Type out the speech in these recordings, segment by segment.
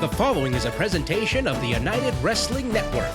The following is a presentation of the United Wrestling Network.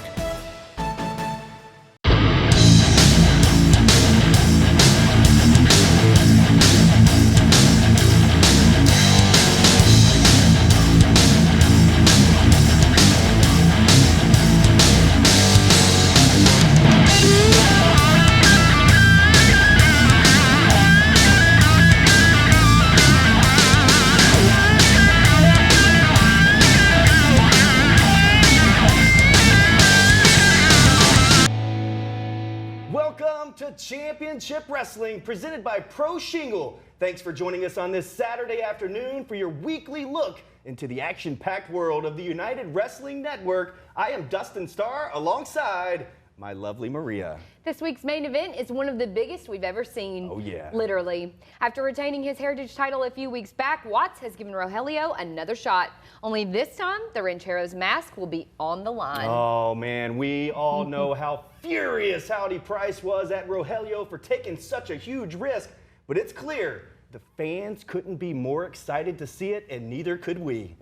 Championship Wrestling presented by Pro Shingle. Thanks for joining us on this Saturday afternoon for your weekly look into the action-packed world of the United Wrestling Network. I am Dustin Starr alongside my lovely Maria. This week's main event is one of the biggest we've ever seen. Oh yeah. Literally. After retaining his Heritage title a few weeks back, Watts has given Rogelio another shot. Only this time, the Ranchero's mask will be on the line. Oh man, we all know how furious Howdy Price was at Rogelio for taking such a huge risk, but it's clear the fans couldn't be more excited to see it, and neither could we.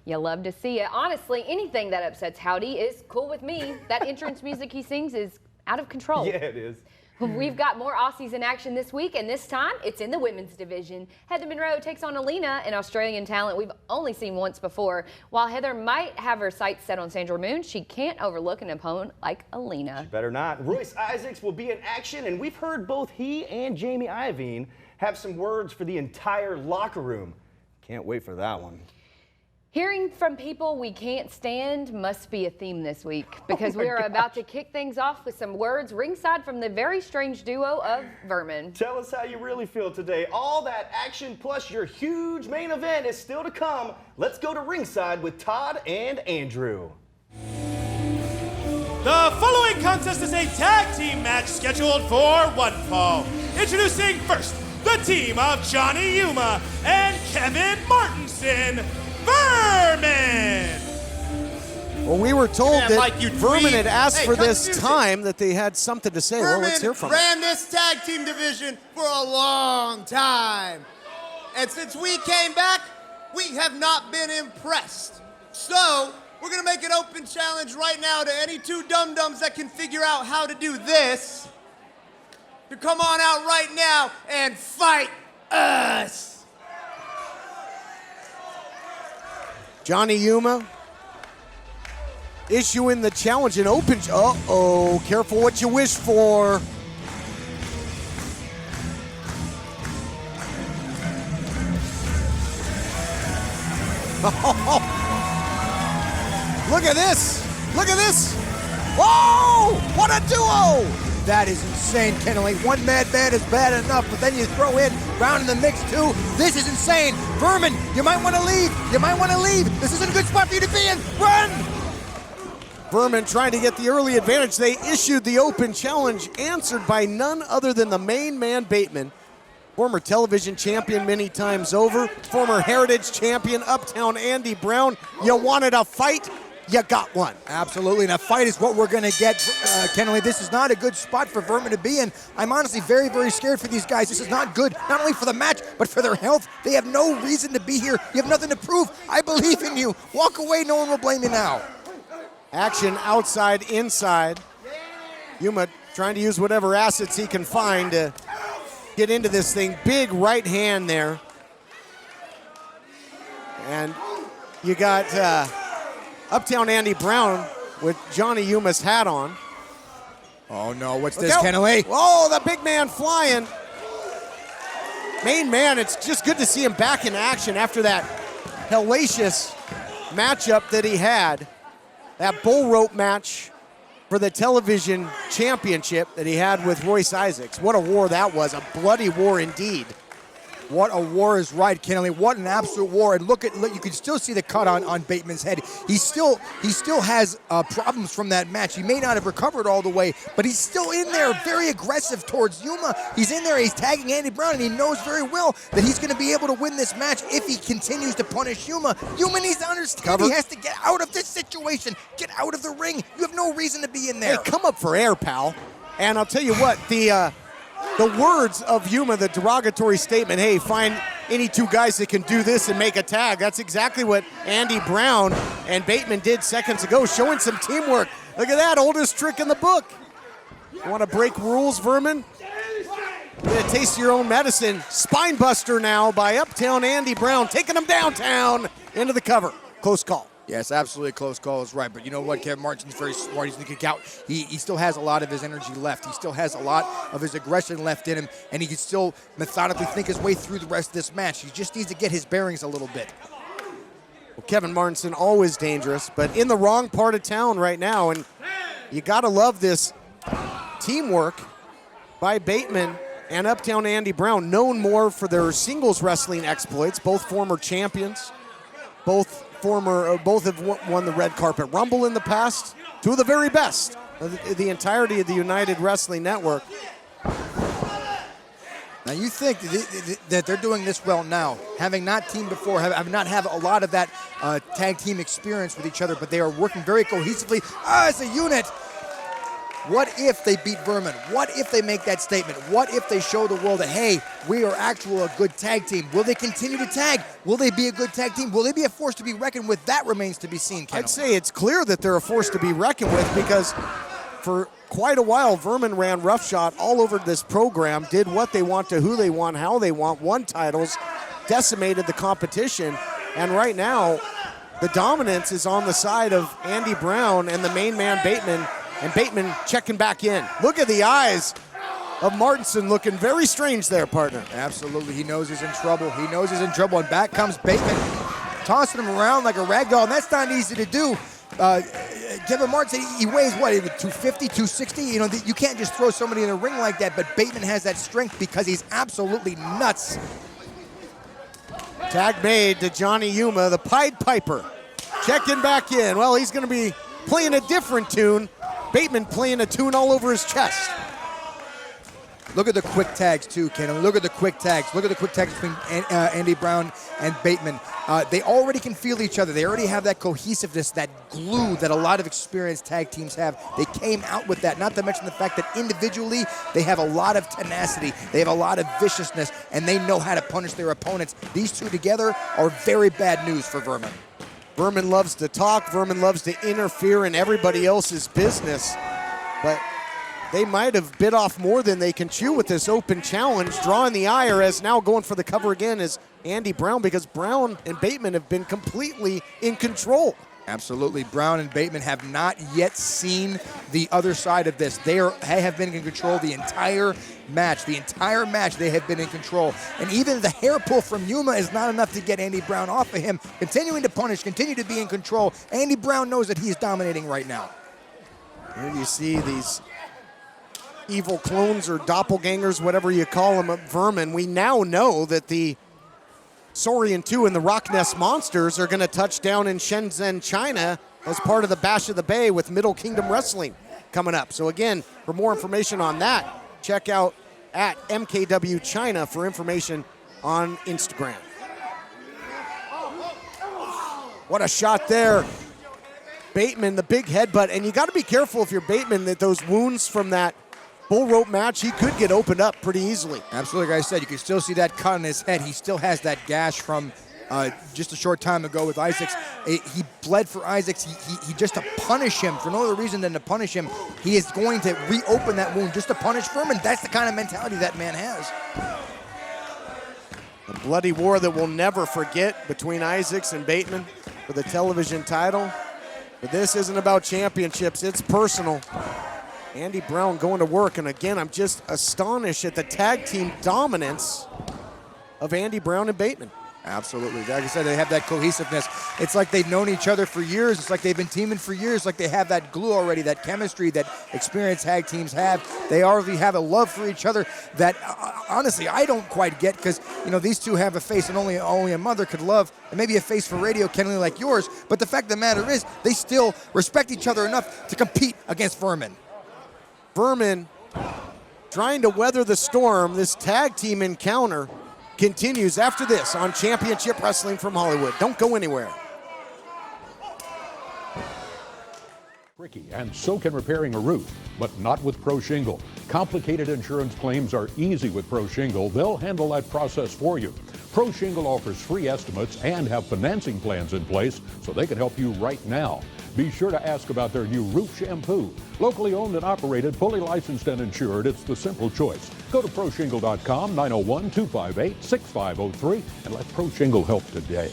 You love to see it. Honestly, anything that upsets Howdy is cool with me. That entrance music he sings is out of control. Yeah, it is. We've got more Aussies in action this week, and this time it's in the women's division. Heather Monroe takes on Alyna, an Australian talent we've only seen once before. While Heather might have her sights set on Sandra Moon, she can't overlook an opponent like Alyna. She better not. Royce Isaacs will be in action, and we've heard both he and Jamie Iovine have some words for the entire locker room. Can't wait for that one. Hearing from people we can't stand must be a theme this week, because we are about to kick things off with some words ringside from the very strange duo of VERMIN. Tell us how you really feel today. All that action plus your huge main event is still to come. Let's go to ringside with Todd and Andrew. The following contest is a tag team match scheduled for one fall. Introducing first, the team of Johnny Yuma and Kevin Martinson, VERMIN! Well, we were told that like VERMIN had asked for this time, that they had something to say. Well, let's hear from them. ran this tag team division for a long time. And since we came back, we have not been impressed. So, we're gonna make an open challenge right now to any two dum-dums that can figure out how to do this, to come on out right now and fight us. Johnny Yuma issuing the challenge and open. Uh-oh, careful what you wish for. Look at this. Look at this. Whoa, what a duo. That is insane, Kennelly. One mad man is bad enough, but then you throw in round in the mix too. This is insane. VERMIN, you might want to leave. You might want to leave. This isn't a good spot for you to be in. Run! VERMIN trying to get the early advantage. They issued the open challenge, answered by none other than the main man, Bateman. Former television champion many times over. Former Heritage champion, Uptown Andy Brown. You wanted a fight? You got one. Absolutely, and a fight is what we're going to get, Kennelly. This is not a good spot for VERMIN to be in. I'm honestly very, very scared for these guys. This is not good, not only for the match, but for their health. They have no reason to be here. You have nothing to prove. I believe in you. Walk away, no one will blame you now. Action outside, inside. Yuma trying to use whatever assets he can find to get into this thing. Big right hand there. And you got Uptown Andy Brown with Johnny Yuma's hat on. Oh no, what's this, Kennelly? Oh, the big man flying. Main man, it's just good to see him back in action after that hellacious matchup that he had. That bull rope match for the television championship that he had with Royce Isaacs. What a war that was, a bloody war indeed. What a war is right, Kennelly. What an absolute war. And look, you can still see the cut on Bateman's head. He still has problems from that match. He may not have recovered all the way, but he's still in there, very aggressive towards Yuma. He's in there, he's tagging Andy Brown, and he knows very well that he's going to be able to win this match if he continues to punish Yuma. Yuma needs to understand he has to get out of this situation. Get out of the ring. You have no reason to be in there. Hey, come up for air, pal. And I'll tell you what, the words of Yuma, the derogatory statement, hey, find any two guys that can do this and make a tag. That's exactly what Andy Brown and Bateman did seconds ago, showing some teamwork. Look at that, oldest trick in the book. You want to break rules, Vermin? Get a taste of your own medicine. Spine buster now by Uptown Andy Brown, taking him downtown into the cover. Close call. Yes, absolutely a close call is right. But you know what? Kevin Martin's very smart. He's going to kick out. He still has a lot of his energy left. He still has a lot of his aggression left in him, and he can still methodically think his way through the rest of this match. He just needs to get his bearings a little bit. Well, Kevin Martinson, always dangerous, but in the wrong part of town right now, and you got to love this teamwork by Bateman and Uptown Andy Brown, known more for their singles wrestling exploits, both former champions, both have won the Red Carpet Rumble in the past. Two of the very best of the entirety of the United Wrestling Network. Now you think that they're doing this well now, having not teamed before, have not have a lot of that tag team experience with each other, but they are working very cohesively as a unit. What if they beat Vermin? What if they make that statement? What if they show the world that, hey, we are actually a good tag team? Will they continue to tag? Will they be a good tag team? Will they be a force to be reckoned with? That remains to be seen, Ken. I'd say it's clear that they're a force to be reckoned with, because for quite a while, Vermin ran roughshod all over this program, did what they want to who they want, how they want, won titles, decimated the competition, and right now, the dominance is on the side of Andy Brown and the main man, Bateman, and Bateman checking back in. Look at the eyes of Martinson looking very strange there, partner. Absolutely, he knows he's in trouble. He knows he's in trouble, and back comes Bateman, tossing him around like a rag doll, and that's not easy to do. Kevin Martin, he weighs, what, 250, 260? You know, you can't just throw somebody in a ring like that, but Bateman has that strength because he's absolutely nuts. Tag made to Johnny Yuma, the Pied Piper, checking back in. Well, he's going to be playing a different tune. Bateman playing a tune all over his chest. Look at the quick tags, too, Ken. Look at the quick tags. Look at the quick tags between Andy Brown and Bateman. They already can feel each other. They already have that cohesiveness, that glue that a lot of experienced tag teams have. They came out with that, not to mention the fact that individually they have a lot of tenacity. They have a lot of viciousness, and they know how to punish their opponents. These two together are very bad news for Vermin. Vermin loves to talk. Vermin loves to interfere in everybody else's business. But they might have bit off more than they can chew with this open challenge. Drawing the ire as now going for the cover again is Andy Brown, because Brown and Bateman have been completely in control. Absolutely. Brown and Bateman have not yet seen the other side of this. They have been in control the entire match. The entire match they have been in control. And even the hair pull from Yuma is not enough to get Andy Brown off of him. Continuing to punish, continue to be in control. Andy Brown knows that he's dominating right now. Here you see these evil clones or doppelgangers, whatever you call them, of Vermin. We now know that the Saurian 2 and the Rock Nest Monsters are going to touch down in Shenzhen, China as part of the Bash of the Bay with Middle Kingdom Wrestling coming up. So again, for more information on that, check out at MKW China for information on Instagram. What a shot there. Bateman, the big headbutt. And you got to be careful if you're Bateman that those wounds from that bull rope match, he could get opened up pretty easily. Absolutely, like I said, you can still see that cut on his head. He still has that gash from just a short time ago with Isaacs. He bled for Isaacs. He just to punish him, for no other reason than to punish him, he is going to reopen that wound just to punish Vermin. That's the kind of mentality that man has. A bloody war that we'll never forget between Isaacs and Bateman for the television title. But this isn't about championships, it's personal. Andy Brown going to work, and again, I'm just astonished at the tag team dominance of Andy Brown and Bateman. Absolutely. Like I said, they have that cohesiveness. It's like they've known each other for years. It's like they've been teaming for years. Like they have that glue already, that chemistry that experienced tag teams have. They already have a love for each other that, honestly, I don't quite get, because, you know, these two have a face and only a mother could love, and maybe a face for radio, Kenley, like yours. But the fact of the matter is, they still respect each other enough to compete against Vermin. Vermin trying to weather the storm. This tag team encounter continues after this on Championship Wrestling from Hollywood. Don't go anywhere. Tricky, and so can repairing a roof, but not with Pro Shingle. Complicated insurance claims are easy with Pro Shingle. They'll handle that process for you. Pro Shingle offers free estimates and have financing plans in place so they can help you right now. Be sure to ask about their new roof shampoo. Locally owned and operated, fully licensed and insured, it's the simple choice. Go to ProShingle.com, 901-258-6503, and let Pro Shingle help today.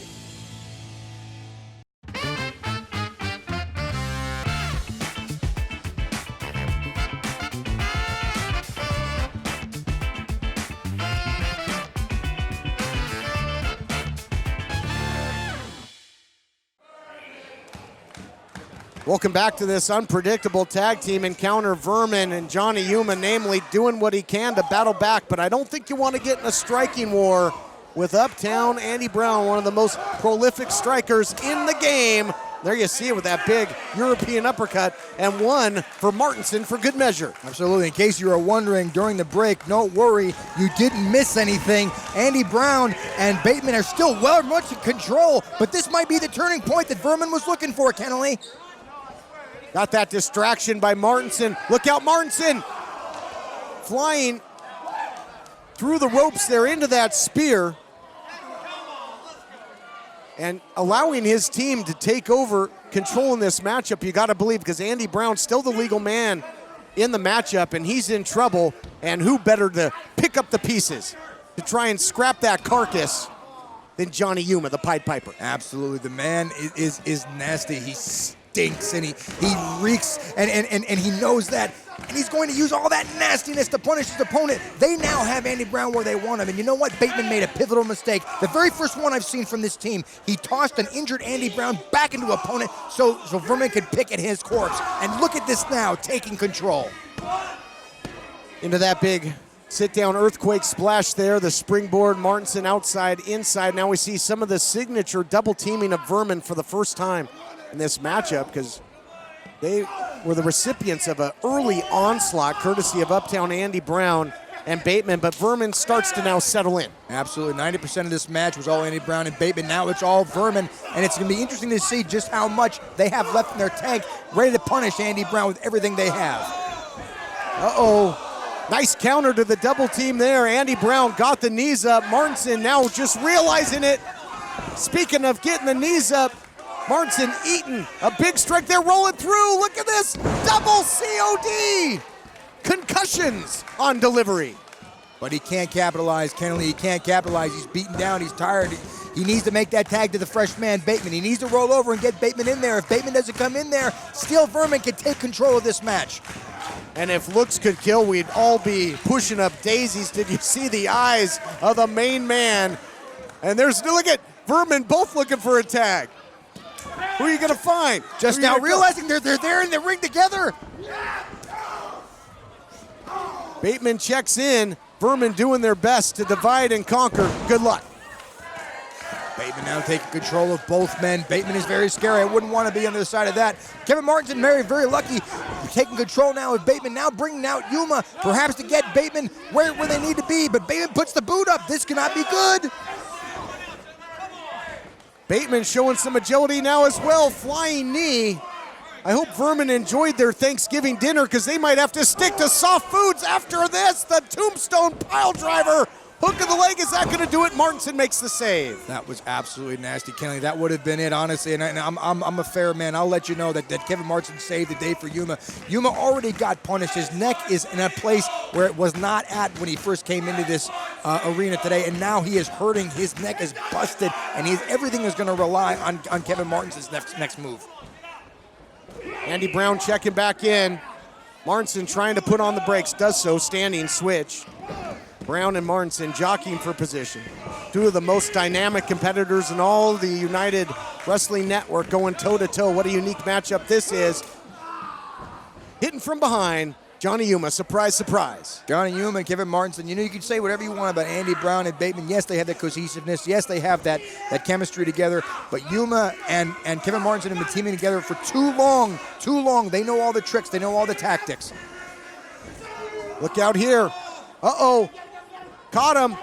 Welcome back to this unpredictable tag team encounter. Vermin and Johnny Yuma, namely, doing what he can to battle back, but I don't think you want to get in a striking war with Uptown Andy Brown, one of the most prolific strikers in the game. There you see it with that big European uppercut, and one for Martinson for good measure. Absolutely. In case you were wondering during the break, don't worry, you didn't miss anything. Andy Brown and Bateman are still well much in control, but this might be the turning point that Vermin was looking for, Kennelly. Got that distraction by Martinson. Look out, Martinson! Flying through the ropes there into that spear and allowing his team to take over control in this matchup, you got to believe, because Andy Brown's still the legal man in the matchup, and he's in trouble, and who better to pick up the pieces to try and scrap that carcass than Johnny Yuma, the Pied Piper. Absolutely. The man is nasty. He stinks, and he reeks, and he knows that, and he's going to use all that nastiness to punish his opponent. They now have Andy Brown where they want him, and you know what? Bateman made a pivotal mistake. The very first one I've seen from this team, he tossed an injured Andy Brown back into opponent so Vermin could pick at his corpse. And look at this now, taking control. Into that big sit-down earthquake splash there, the springboard, Martinson outside, inside. Now we see some of the signature double teaming of Vermin for the first time in this matchup, because they were the recipients of an early onslaught courtesy of Uptown Andy Brown and Bateman, but Vermin starts to now settle in. Absolutely. 90% of this match was all Andy Brown and Bateman. Now it's all Vermin, and it's going to be interesting to see just how much they have left in their tank, ready to punish Andy Brown with everything they have. Uh-oh. Nice counter to the double team there. Andy Brown got the knees up. Martinson now just realizing it. Speaking of getting the knees up, Martinson eating a big strike there, rolling through. Look at this, double COD. Concussions on delivery. But he can't capitalize, Kennelly. He can't capitalize. He's beaten down. He's tired. He needs to make that tag to the fresh man, Bateman. He needs to roll over and get Bateman in there. If Bateman doesn't come in there, still Vermin can take control of this match. And if looks could kill, we'd all be pushing up daisies. Did you see the eyes of the main man? And there's, look at Vermin both looking for a tag. Who are you going to find? Just now realizing they're there in the ring together. Bateman checks in. Vermin doing their best to divide and conquer. Good luck. Bateman now taking control of both men. Bateman is very scary. I wouldn't want to be on the other side of that. Kevin Martinson, very lucky, taking control now of Bateman. Now bringing out Yuma, perhaps to get Bateman where they need to be. But Bateman puts the boot up. This cannot be good. Bateman showing some agility now as well. Flying knee. I hope Vermin enjoyed their Thanksgiving dinner, because they might have to stick to soft foods after this. The tombstone pile driver. Hook of the leg, is that going to do it? Martinson makes the save. That was absolutely nasty, Kennelly. That would have been it, honestly. And I'm a fair man. I'll let you know that Kevin Martinson saved the day for Yuma. Yuma already got punished. His neck is in a place where it was not at when he first came into this arena today. And now he is hurting. His neck is busted. And everything is going to rely on Kevin Martinson's next move. Andy Brown checking back in. Martinson trying to put on the brakes. Does so. Standing switch. Brown and Martinson jockeying for position. Two of the most dynamic competitors in all the United Wrestling Network going toe-to-toe. What a unique matchup this is. Hitting from behind, Johnny Yuma, surprise, surprise. Johnny Yuma and Kevin Martinson, you can say whatever you want about Andy Brown and Bateman. Yes, they have that cohesiveness. Yes, they have that chemistry together. But Yuma and Kevin Martinson have been teaming together for too long. They know all the tricks. They know all the tactics. Look out here. Uh-oh. Caught him,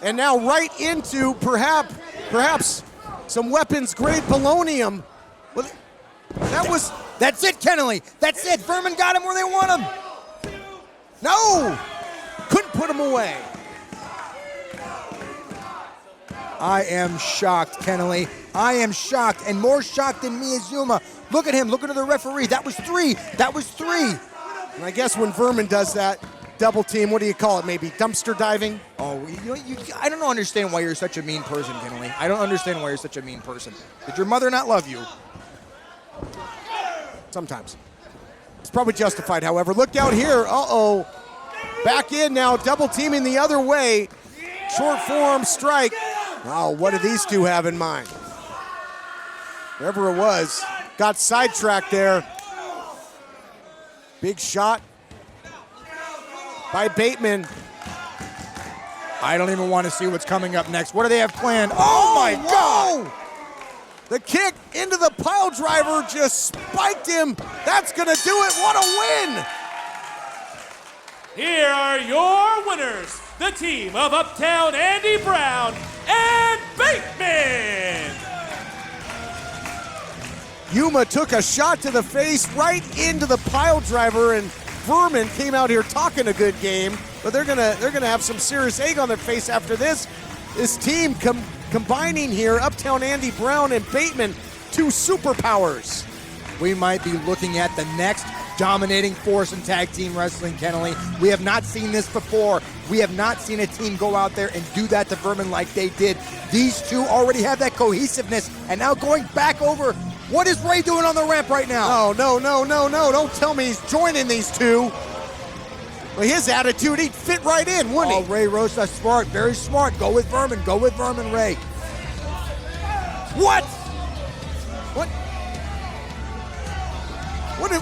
and now right into perhaps some weapons-grade polonium. Well, that That's it, Kennelly. That's it. Vermin got him where they want him. No! Couldn't put him away. I am shocked, Kennelly. I am shocked, and more shocked than me is Yuma. Look at him. Look at the referee. That was 3. That was 3. And I guess when Vermin does that double team, what do you call it? Maybe dumpster diving? Oh, I don't understand why you're such a mean person, Kennelly. I don't understand why you're such a mean person. Did your mother not love you? Sometimes. It's probably justified, however. Look out here. Uh-oh. Back in now, double teaming the other way. Short form strike. Oh, what do these two have in mind? Whoever it was, got sidetracked there. Big shot by Bateman. I don't even want to see what's coming up next. What do they have planned? Oh my God! The kick into the pile driver just spiked him. That's gonna do it. What a win! Here are your winners, the team of Uptown Andy Brown and Bateman. Yuma took a shot to the face right into the pile driver, and Vermin came out here talking a good game, but they're gonna have some serious egg on their face after this. This team combining here, Uptown Andy Brown and Bateman, 2 superpowers. We might be looking at the next dominating force in tag team wrestling, Kennelly. We have not seen this before. We have not seen a team go out there and do that to Vermin like they did. These two already have that cohesiveness, and now going back over. What is Ray doing on the ramp right now? Oh, no. Don't tell me he's joining these two. Well, his attitude, he'd fit right in, wouldn't he? Oh, Ray Rosa, smart, very smart. Go with Vermin, Ray. What?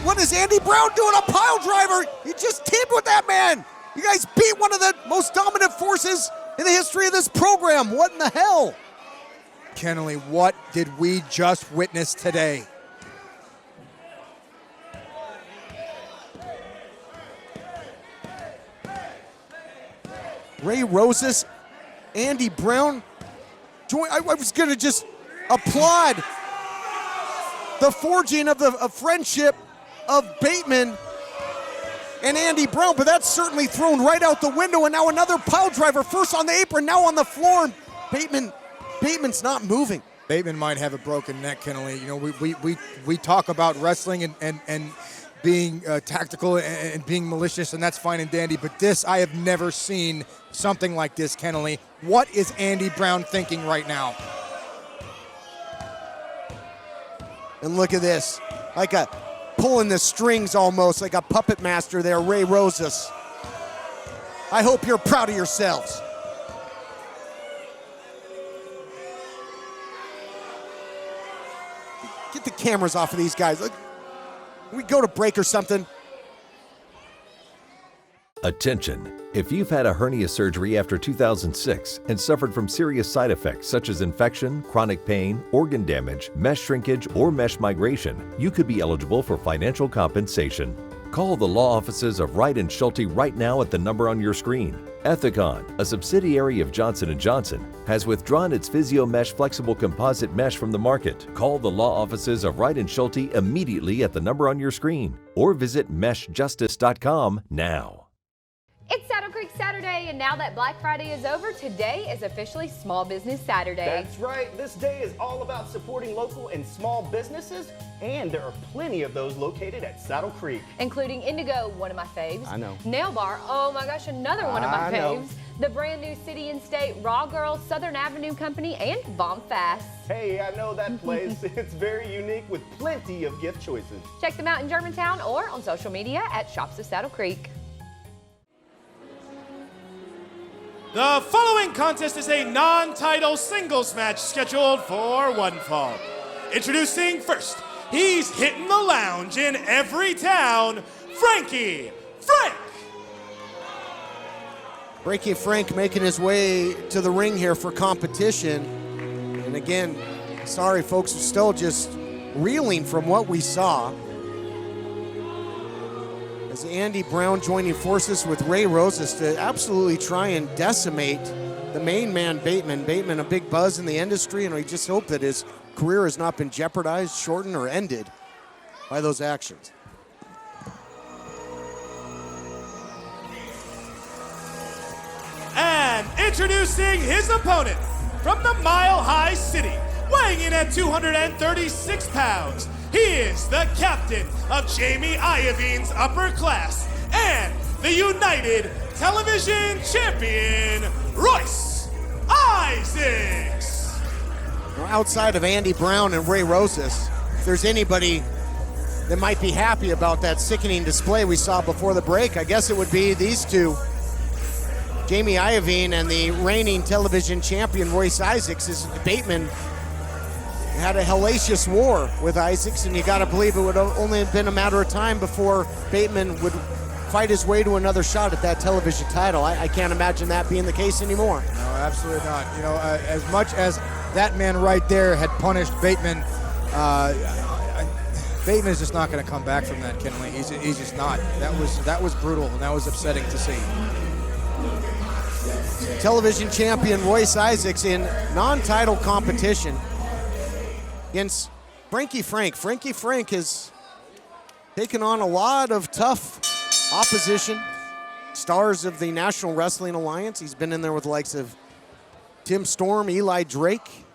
What is Andy Brown doing? A pile driver? You just teamed with that man. You guys beat one of the most dominant forces in the history of this program. What in the hell? Kennelly, what did we just witness today? Ray Rosas, Andy Brown. I was going to just applaud the forging of the friendship of Bateman and Andy Brown, but that's certainly thrown right out the window, and now another pile driver, first on the apron, now on the floor, and Bateman's not moving. Bateman might have a broken neck, Kennelly. You know, we talk about wrestling and being tactical and being malicious, and that's fine and dandy, but this, I have never seen something like this, Kennelly. What is Andy Brown thinking right now? And look at this, like a pulling the strings almost, like a puppet master there, Ray Rosas. I hope you're proud of yourselves. Get the cameras off of these guys. Look, we go to break or something. Attention. If you've had a hernia surgery after 2006 and suffered from serious side effects such as infection, chronic pain, organ damage, mesh shrinkage, or mesh migration, you could be eligible for financial compensation. Call the law offices of Wright & Schulte right now at the number on your screen. Ethicon, a subsidiary of Johnson & Johnson, has withdrawn its PhysioMesh flexible composite mesh from the market. Call the law offices of Wright & Schulte immediately at the number on your screen or visit meshjustice.com now. It's Saddle Creek Saturday, and now that Black Friday is over, today is officially Small Business Saturday. That's right. This day is all about supporting local and small businesses, and there are plenty of those located at Saddle Creek. Including Indigo, one of my faves. I know. Nail Bar, oh my gosh, another one of my I know. faves. The brand new City and State Raw Girl, Southern Avenue Company, and Bomb Fast. Hey, I know that place. It's very unique with plenty of gift choices. Check them out in Germantown or on social media at Shops of Saddle Creek. The following contest is a non-title singles match scheduled for one fall. Introducing first, he's hitting the lounge in every town, Frankie Frank. Frankie Frank making his way to the ring here for competition. And again, sorry folks, we're still just reeling from what we saw. As Andy Brown joining forces with Ray Rosas to absolutely try and decimate the main man, Bateman. Bateman, a big buzz in the industry, and we just hope that his career has not been jeopardized, shortened, or ended. by those actions. And introducing his opponent from the Mile High City, weighing in at 236 pounds, he is the captain of Jamie Iovine's upper class and the United Television Champion, Royce Isaacs. Well, outside of Andy Brown and Ray Rosas, if there's anybody that might be happy about that sickening display we saw before the break, I guess it would be these two. Jamie Iovine and the reigning television champion Royce Isaacs. As Bateman had a hellacious war with Isaacs, and you got to believe it would have only been a matter of time before Bateman would fight his way to another shot at that television title. I can't imagine that being the case anymore. No, absolutely not. You know, as much as that man right there had punished Bateman, Bateman is just not going to come back from that, Kenley. He's just not. That was brutal, and that was upsetting to see. Television champion Royce Isaacs in non-title competition against Frankie Frank. Frankie Frank has taken on a lot of tough opposition. Stars of the National Wrestling Alliance. He's been in there with the likes of Tim Storm, Eli Drake,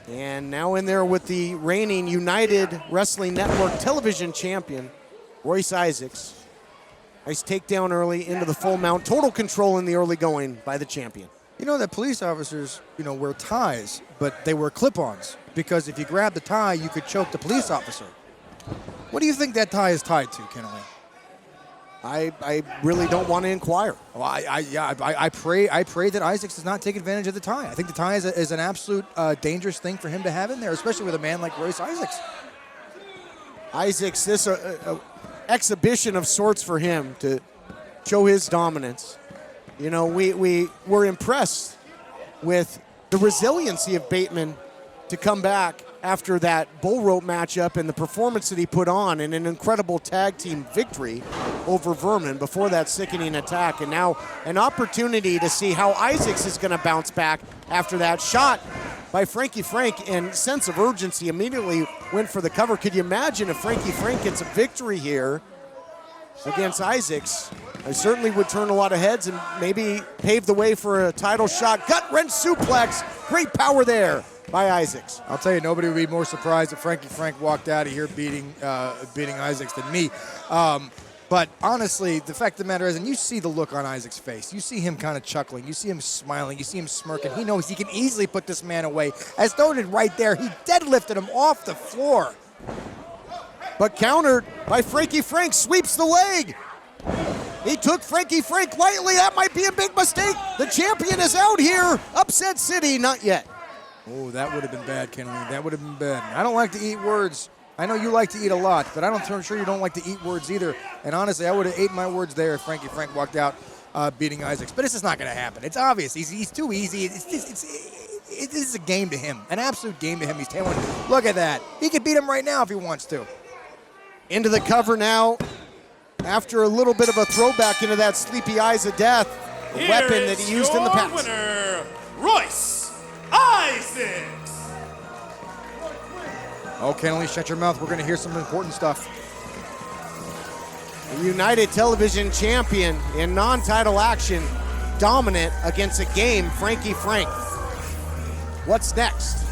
and now in there with the reigning United Wrestling Network television champion, Royce Isaacs. Nice takedown early into the full mount. Total control in the early going by the champion. You know that police officers, wear ties, but they wear clip-ons, because if you grab the tie, you could choke the police officer. What do you think that tie is tied to, Kenley? I really don't want to inquire. Well, I pray that Isaacs does not take advantage of the tie. I think the tie is an absolute dangerous thing for him to have in there, especially with a man like Royce Isaacs. Isaacs, this exhibition of sorts for him to show his dominance. We were impressed with the resiliency of Bateman to come back after that bull rope matchup and the performance that he put on in an incredible tag team victory over VERMIN before that sickening attack. And now an opportunity to see how Isaacs is going to bounce back after that shot by Frankie Frank, and sense of urgency immediately went for the cover. Could you imagine if Frankie Frank gets a victory here against Isaacs? I certainly would turn a lot of heads and maybe pave the way for a title shot. Gut wrench suplex, great power there by Isaacs. I'll tell you, nobody would be more surprised if Frankie Frank walked out of here beating Isaacs than me. But honestly, the fact of the matter is, and you see the look on Isaacs' face, you see him kind of chuckling, you see him smiling, you see him smirking. He knows he can easily put this man away. As noted right there, he deadlifted him off the floor. But countered by Frankie Frank, sweeps the leg. He took Frankie Frank lightly. That might be a big mistake. The champion is out here. Upset City, not yet. Oh, that would have been bad, Kenley. That would have been bad. I don't like to eat words. I know you like to eat a lot, but I'm sure you don't like to eat words either. And honestly, I would have ate my words there if Frankie Frank walked out beating Isaacs. But this is not going to happen. It's obvious. He's too easy. It is a game to him, an absolute game to him. He's tailing. Look at that. He could beat him right now if he wants to. Into the cover now. After a little bit of a throwback into that sleepy eyes of death, a weapon that he used in the past. Winner, Royce Isaacs. Oh, Kenley, shut your mouth. We're going to hear some important stuff. The United Television champion in non-title action, dominant against a game, Frankie Frank. What's next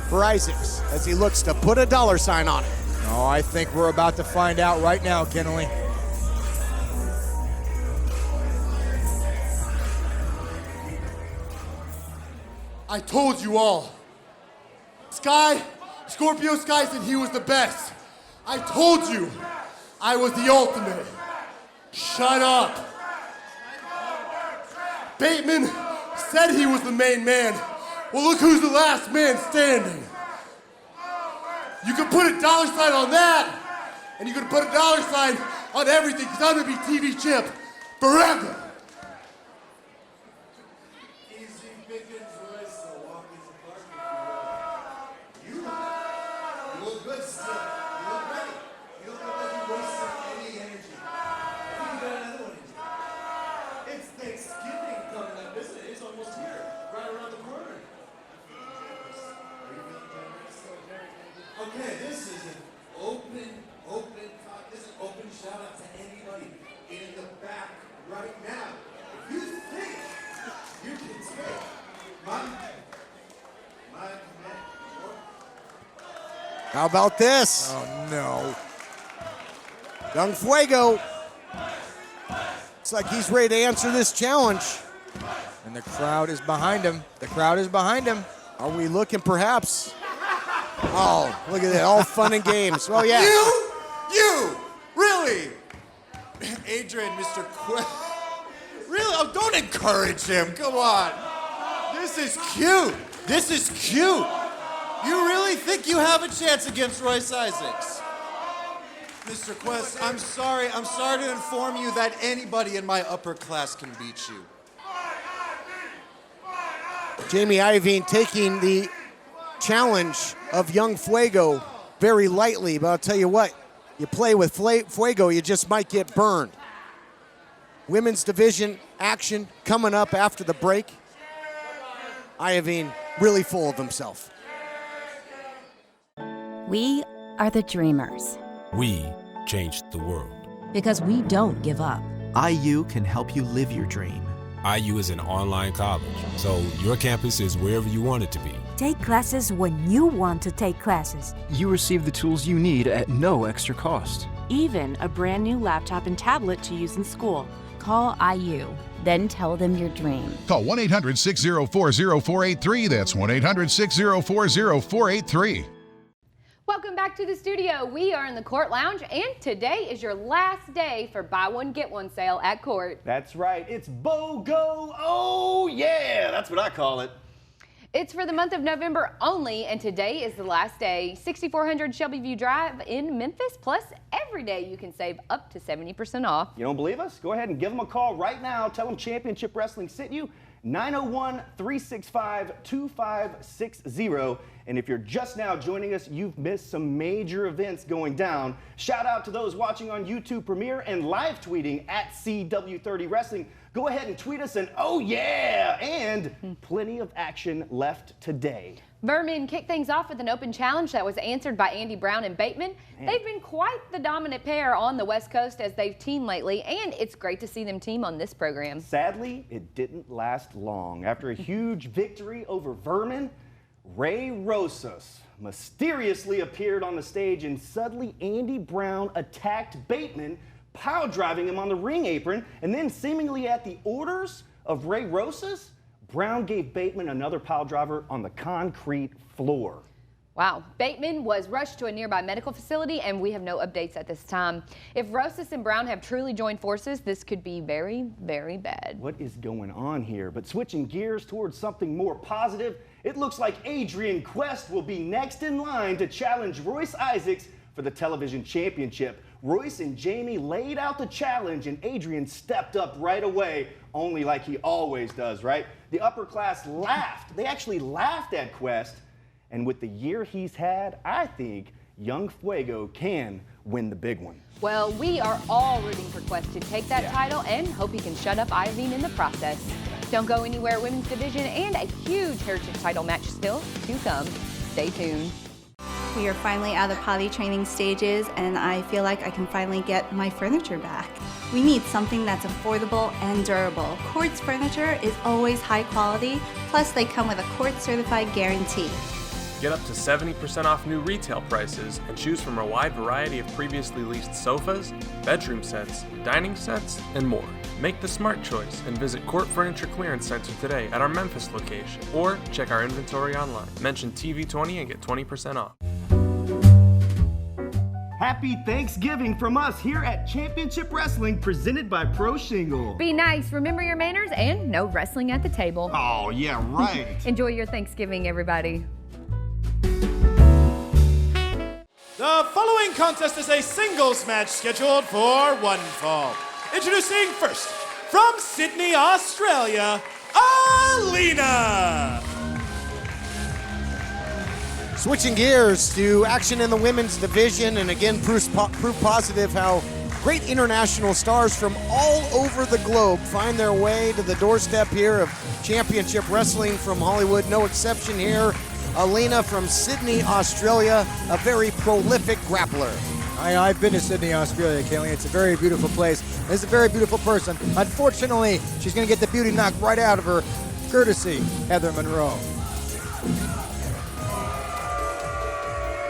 for Isaacs as he looks to put a dollar sign on it? Oh, I think we're about to find out right now, Kenley. I told you all. Scorpio Sky said he was the best. I told you I was the ultimate. Shut up. Bateman said he was the main man. Well, look who's the last man standing. You can put a dollar sign on that, and you can put a dollar sign on everything, because I'm going to be TV champ forever. This is open shout out to anybody in the back right now. If you think you can take my How about this? Oh, no. Young Fuego. Looks like he's ready to answer this challenge. And the crowd is behind him. The crowd is behind him. Are we looking perhaps? Oh, look at that. All fun and games. Well, yeah. You! Really? Adrian, Mr. Quest. Really? Oh, don't encourage him. Come on. This is cute. This is cute. You really think you have a chance against Royce Isaacs? Mr. Quest, I'm sorry to inform you that anybody in my upper class can beat you. Jamie Iovine taking the challenge of Young Fuego very lightly, but I'll tell you what, you play with Fuego, you just might get burned. Women's division action coming up after the break. Iovine really full of himself. We are the dreamers. We changed the world. Because we don't give up. IU can help you live your dream. IU is an online college, so your campus is wherever you want it to be. Take classes when you want to take classes. You receive the tools you need at no extra cost. Even a brand new laptop and tablet to use in school. Call IU, then tell them your dream. Call 1-800-604-0483. That's 1-800-604-0483. Welcome back to the studio. We are in the Court Lounge, and today is your last day for buy one, get one sale at Court. That's right. It's BOGO. Oh, yeah. That's what I call it. It's for the month of November only, and today is the last day. 6400 Shelby View Drive in Memphis, plus every day you can save up to 70% off. You don't believe us? Go ahead and give them a call right now. Tell them Championship Wrestling sent you. 901-365-2560. And if you're just now joining us, you've missed some major events going down. Shout out to those watching on YouTube Premiere and live tweeting at CW30 Wrestling. Go ahead and tweet us and oh yeah, and plenty of action left today. VERMIN kicked things off with an open challenge that was answered by Andy Brown and Bateman. They've been quite the dominant pair on the West Coast as they've teamed lately, and it's great to see them team on this program. Sadly, it didn't last long. After a huge victory over VERMIN, Ray Rosas mysteriously appeared on the stage, and suddenly Andy Brown attacked Bateman, power driving him on the ring apron, and then seemingly at the orders of Ray Rosas, Brown gave Bateman another pile driver on the concrete floor. Wow. Bateman was rushed to a nearby medical facility, and we have no updates at this time. If Rosas and Brown have truly joined forces, this could be very, very bad. What is going on here? But switching gears towards something more positive, it looks like Adrian Quest will be next in line to challenge Royce Isaacs for the television championship. Royce and Jamie laid out the challenge, and Adrian stepped up right away, only like he always does, right? The upper class laughed. They actually laughed at Quest. And with the year he's had, I think Young Fuego can win the big one. Well, we are all rooting for Quest to take that title and hope he can shut up Iovine in the process. Don't go anywhere, women's division and a huge Heritage title match still to come. Stay tuned. We are finally out of potty training stages, and I feel like I can finally get my furniture back. We need something that's affordable and durable. Quartz furniture is always high quality, plus they come with a Quartz certified guarantee. Get up to 70% off new retail prices and choose from a wide variety of previously leased sofas, bedroom sets, dining sets, and more. Make the smart choice and visit Court Furniture Clearance Center today at our Memphis location, or check our inventory online. Mention TV20 and get 20% off. Happy Thanksgiving from us here at Championship Wrestling, presented by Pro Shingle. Be nice, remember your manners, and no wrestling at the table. Oh, yeah, right. Enjoy your Thanksgiving, everybody. The following contest is a singles match scheduled for one fall. Introducing first, from Sydney, Australia, Alyna. Switching gears to action in the women's division, and again, proof positive how great international stars from all over the globe find their way to the doorstep here of Championship Wrestling from Hollywood. No exception here. Alyna from Sydney, Australia, a very prolific grappler. I've been to Sydney, Australia, Kaylee. It's a very beautiful place. It's a very beautiful person. Unfortunately, she's going to get the beauty knocked right out of her, courtesy Heather Monroe.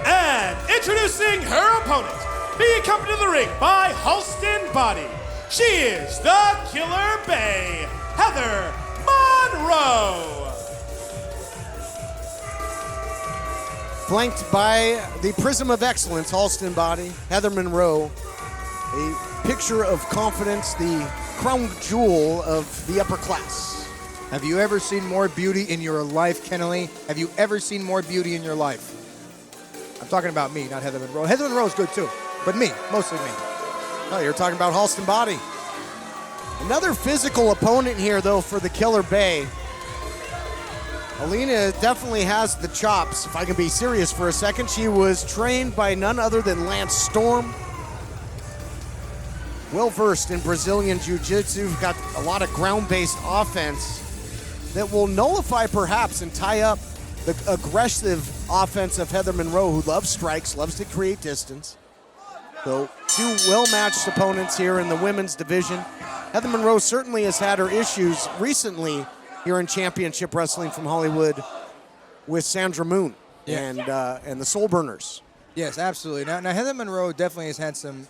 And introducing her opponent, being accompanied to the ring by Halston Boddy. She is the Killer Bay, Heather Monroe. Flanked by the Prism of Excellence, Halston Boddy, Heather Monroe, a picture of confidence, the crown jewel of the upper class. Have you ever seen more beauty in your life, Kennelly? Have you ever seen more beauty in your life? I'm talking about me, not Heather Monroe. Heather Monroe's good too, but me, mostly me. Oh, you're talking about Halston Boddy. Another physical opponent here, though, for the Killer Bay. Alyna definitely has the chops, if I can be serious for a second. She was trained by none other than Lance Storm. Well-versed in Brazilian Jiu-Jitsu, got a lot of ground-based offense that will nullify perhaps and tie up the aggressive offense of Heather Monroe, who loves strikes, loves to create distance. So, two well-matched opponents here in the women's division. Heather Monroe certainly has had her issues recently here in Championship Wrestling from Hollywood with Sandra Moon and the Soul Burners. Yes, absolutely. Now Heather Monroe definitely has had some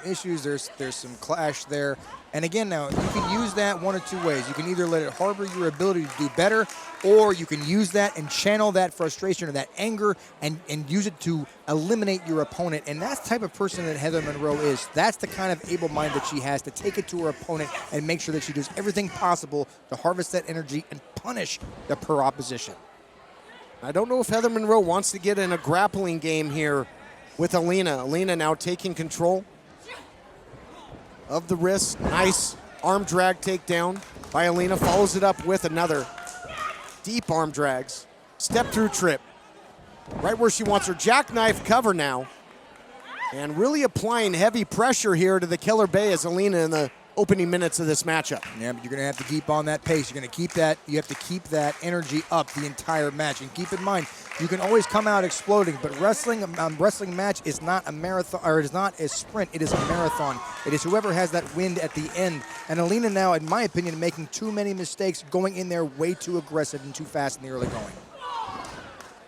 issues. There's some clash there. And again, now you can use that one of two ways. You can either let it harbor your ability to do better, or you can use that and channel that frustration or that anger and use it to eliminate your opponent. And that's the type of person that Heather Monroe is. That's the kind of able mind that she has to take it to her opponent and make sure that she does everything possible to harvest that energy and punish her opposition. I don't know if Heather Monroe wants to get in a grappling game here with Alyna. Alyna now taking control of the wrist. Nice arm drag takedown by Alyna. Follows it up with another deep arm drags. Step through trip. Right where she wants her jackknife cover now. And really applying heavy pressure here to the Killer Bay as Alyna in the opening minutes of this matchup. Yeah, but you're going to have to keep on that pace. You're going to keep that. You have to keep that energy up the entire match. And keep in mind, you can always come out exploding, but wrestling match is not a marathon, or it is not a sprint. It is a marathon. It is whoever has that wind at the end. And Alyna now, in my opinion, making too many mistakes, going in there way too aggressive and too fast in the early going.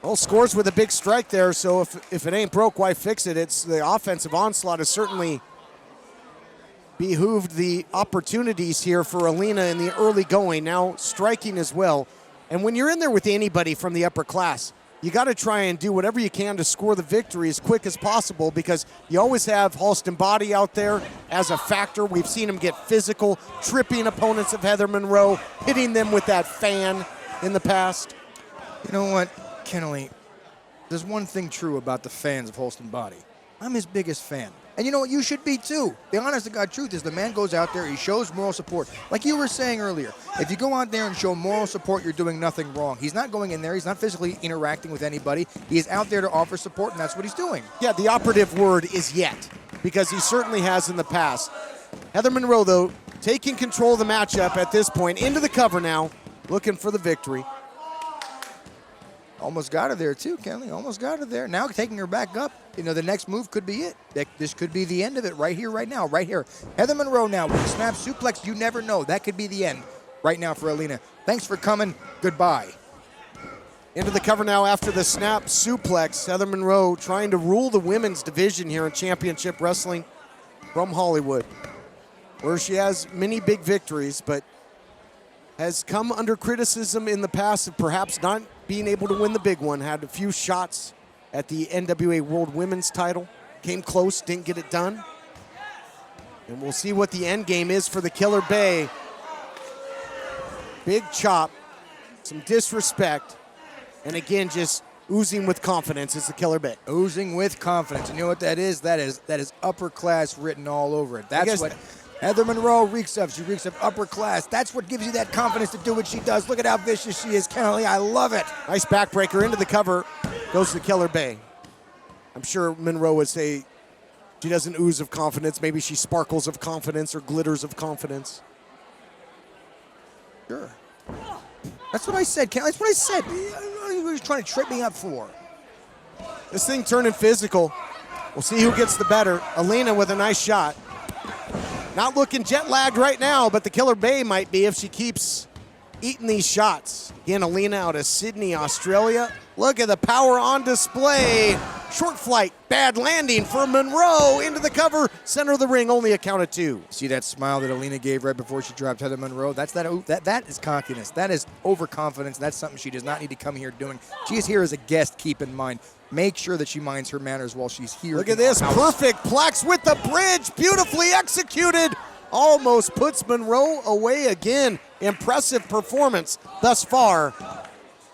Well, scores with a big strike there, so if it ain't broke, why fix it? It's the offensive onslaught has certainly behooved the opportunities here for Alyna in the early going, now striking as well. And when you're in there with anybody from the upper class, you got to try and do whatever you can to score the victory as quick as possible, because you always have Halston Boddy out there as a factor. We've seen him get physical, tripping opponents of Heather Monroe, hitting them with that fan in the past. You know what, Kennelly? There's one thing true about the fans of Halston Boddy. I'm his biggest fan. And you know what? You should be too. The honest to God truth is the man goes out there, he shows moral support. Like you were saying earlier, if you go out there and show moral support, you're doing nothing wrong. He's not going in there. He's not physically interacting with anybody. He is out there to offer support, and that's what he's doing. Yeah, the operative word is yet, because he certainly has in the past. Heather Monroe, though, taking control of the matchup at this point, into the cover now, looking for the victory. Almost got her there too, Kelly. Almost got her there. Now taking her back up. You know, the next move could be it. This could be the end of it right here, right now, right here. Heather Monroe now with a snap suplex. You never know. That could be the end right now for Alyna. Thanks for coming. Goodbye. Into the cover now after the snap suplex. Heather Monroe trying to rule the women's division here in Championship Wrestling from Hollywood, where she has many big victories, but has come under criticism in the past of perhaps not being able to win the big one. Had a few shots at the NWA World Women's title. Came close, didn't get it done. And we'll see what the end game is for the Killer Bay. Big chop, some disrespect, and again, just oozing with confidence is the Killer Bay. Oozing with confidence. And you know what that is? That is upper class written all over it. That's what Heather Monroe reeks of. She reeks of upper class. That's what gives you that confidence to do what she does. Look at how vicious she is, Kennelly. I love it. Nice backbreaker into the cover. Goes to the Killer Bay. I'm sure Monroe would say she doesn't ooze of confidence. Maybe she sparkles of confidence or glitters of confidence. Sure. That's what I said, Kennelly. That's what I said. you trying to trip me up for? This thing turning physical. We'll see who gets the better. Alyna with a nice shot. Not looking jet lagged right now, but the Killer Bay might be if she keeps eating these shots. Again, Alyna out of Sydney, Australia. Look at the power on display. Short flight, bad landing for Monroe into the cover. Center of the ring, only a count of 2. See that smile that Alyna gave right before she dropped Heather Monroe? That is cockiness. That is overconfidence. That's something she does not need to come here doing. She is here as a guest, keep in mind. Make sure that she minds her manners while she's here. Look at this, perfect plex with the bridge, beautifully executed. Almost puts Monroe away again. Impressive performance thus far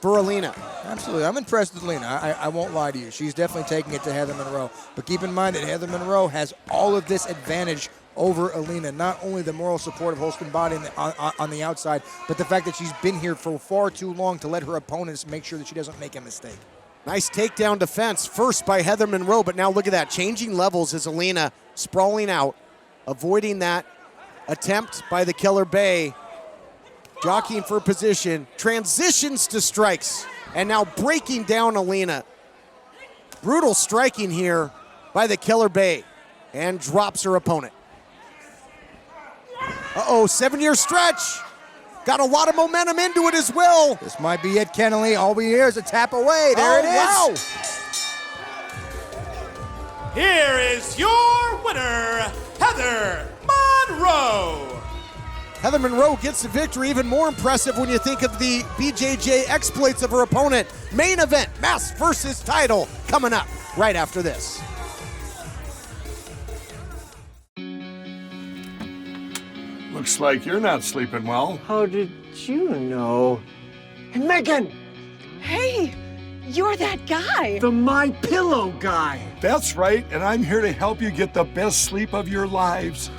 for Alyna. Absolutely, I'm impressed with Alyna. I won't lie to you. She's definitely taking it to Heather Monroe. But keep in mind that Heather Monroe has all of this advantage over Alyna. Not only the moral support of Halston Boddy on the outside, but the fact that she's been here for far too long to let her opponents make sure that she doesn't make a mistake. Nice takedown defense, first by Heather Monroe, but now look at that. Changing levels as Alyna sprawling out, avoiding that attempt by the Killer Bay. Jockeying for position, transitions to strikes, and now breaking down Alyna. Brutal striking here by the Killer Bay, and drops her opponent. Uh-oh, 7-year stretch. Got a lot of momentum into it as well. This might be it, Kennelly. All we hear is a tap away. There it is. Wow. Here is your winner, Heather Monroe. Heather Monroe gets the victory. Even more impressive when you think of the BJJ exploits of her opponent. Main event, Mask versus title, coming up right after this. Looks like you're not sleeping well. How did you know? And Megan! Hey, you're that guy. The My Pillow guy. That's right, and I'm here to help you get the best sleep of your lives.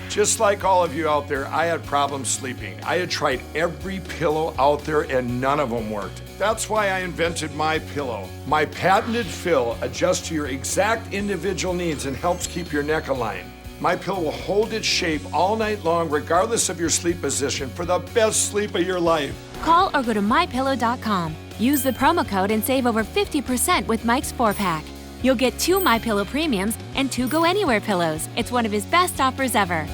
Just like all of you out there, I had problems sleeping. I had tried every pillow out there and none of them worked. That's why I invented My Pillow. My patented fill adjusts to your exact individual needs and helps keep your neck aligned. My Pillow will hold its shape all night long, regardless of your sleep position, for the best sleep of your life. Call or go to mypillow.com. Use the promo code and save over 50% with Mike's 4-pack. You'll get 2 My Pillow premiums and 2 Go Anywhere pillows. It's one of his best offers ever.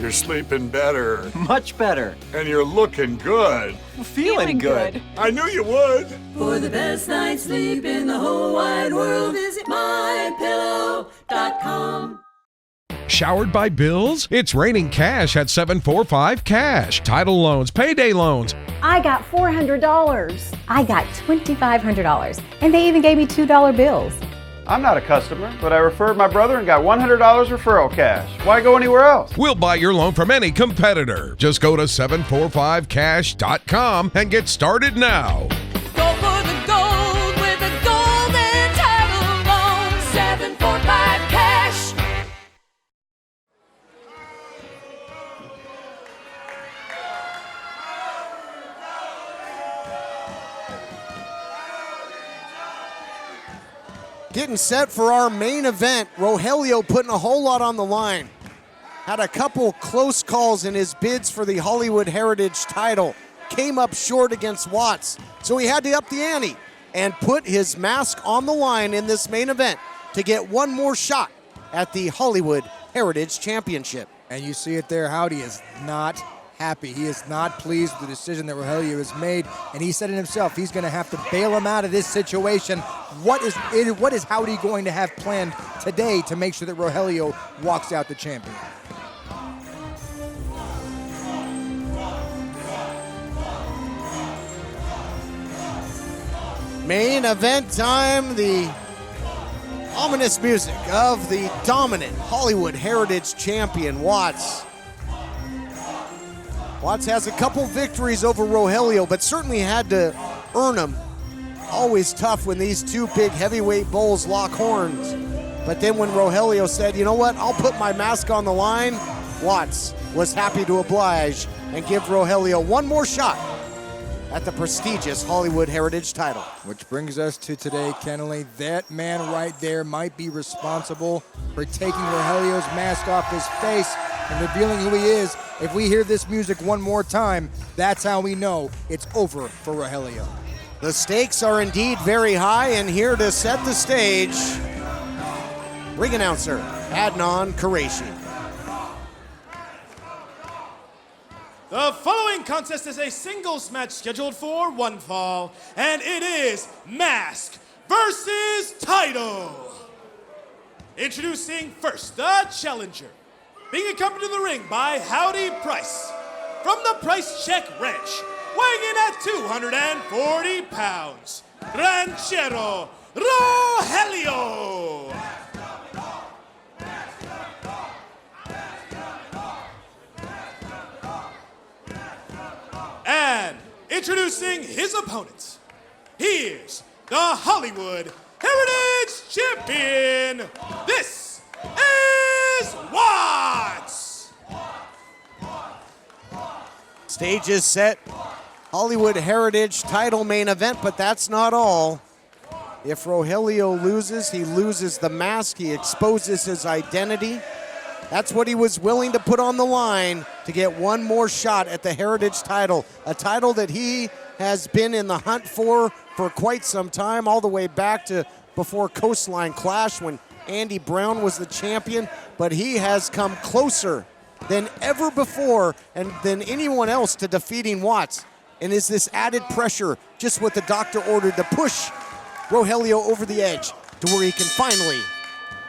You're sleeping better. Much better. And you're looking good. Feeling good. I knew you would. For the best night's sleep in the whole wide world, visit mypillow.com. Showered by bills? It's raining cash at 745 Cash. Title loans, payday loans. I got $400. I got $2,500. And they even gave me $2 bills. I'm not a customer, but I referred my brother and got $100 referral cash. Why go anywhere else? We'll buy your loan from any competitor. Just go to 745cash.com and get started now. Go for the gold with a golden title loan. 745 Cash. Getting set for our main event. Rogelio putting a whole lot on the line. Had a couple close calls in his bids for the Hollywood Heritage title. Came up short against Watts. So he had to up the ante and put his mask on the line in this main event to get one more shot at the Hollywood Heritage Championship. And you see it there, Howdy is not happy. He is not pleased with the decision that Rogelio has made, and he said it himself, he's going to have to bail him out of this situation. What is Howdy going to have planned today to make sure that Rogelio walks out the champion? Main event time, the ominous music of the dominant Hollywood Heritage champion, Watts. Watts has a couple victories over Rogelio, but certainly had to earn them. Always tough when these two big heavyweight bulls lock horns. But then when Rogelio said, you know what, I'll put my mask on the line, Watts was happy to oblige and give Rogelio one more shot at the prestigious Hollywood Heritage title. Which brings us to today, Kennelly. That man right there might be responsible for taking Rogelio's mask off his face and revealing who he is. If we hear this music one more time, that's how we know it's over for Rogelio. The stakes are indeed very high, and here to set the stage, ring announcer Adnan Qureshi. The following contest is a singles match scheduled for one fall, and it is mask versus title. Introducing first, the challenger, being accompanied to the ring by Howdy Price from the Price Check Ranch, weighing in at 240 pounds, Ranchero Rogelio. And introducing his opponent, here's the Hollywood Heritage Champion. This is Watts. Stage is set. Hollywood Heritage title main event, but that's not all. If Rogelio loses, he loses the mask. He exposes his identity. That's what he was willing to put on the line to get one more shot at the Heritage title, a title that he has been in the hunt for quite some time, all the way back to before Coastline Clash when Andy Brown was the champion, but he has come closer than ever before and than anyone else to defeating Watts. And is this added pressure just what the doctor ordered to push Rogelio over the edge to where he can finally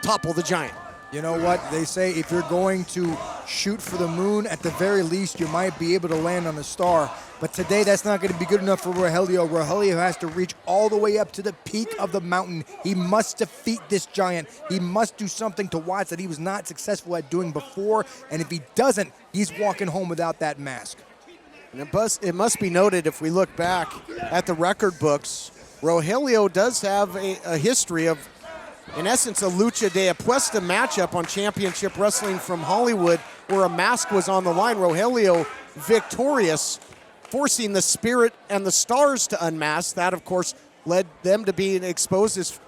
topple the giant? You know what? They say if you're going to shoot for the moon, at the very least, you might be able to land on the star. But today, that's not going to be good enough for Rogelio. Rogelio has to reach all the way up to the peak of the mountain. He must defeat this giant. He must do something to Watts that he was not successful at doing before. And if he doesn't, he's walking home without that mask. And it must be noted, if we look back at the record books, Rogelio does have a history of, in essence, a lucha de apuesta matchup on Championship Wrestling from Hollywood where a mask was on the line. Rogelio victorious, forcing the Spirit and the Stars to unmask. That, of course, led them to being exposed as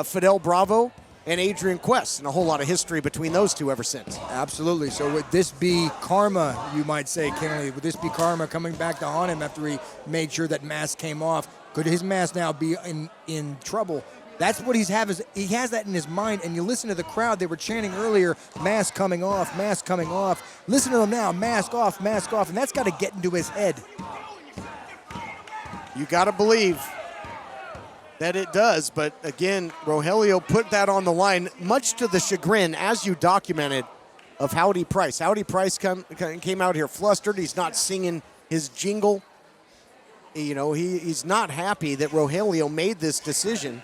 Fidel Bravo and Adrian Quest, and a whole lot of history between those two ever since. Absolutely. So would this be karma, you might say, Kennedy? Would this be karma coming back to haunt him after he made sure that mask came off? Could his mask now be in trouble? That's what he has that in his mind, and you listen to the crowd. They were chanting earlier, mask coming off, mask coming off. Listen to them now, mask off, and that's got to get into his head. You got to believe that it does, but again, Rogelio put that on the line, much to the chagrin, as you documented, of Howdy Price. Howdy Price came out here flustered. He's not singing his jingle. You know, he's not happy that Rogelio made this decision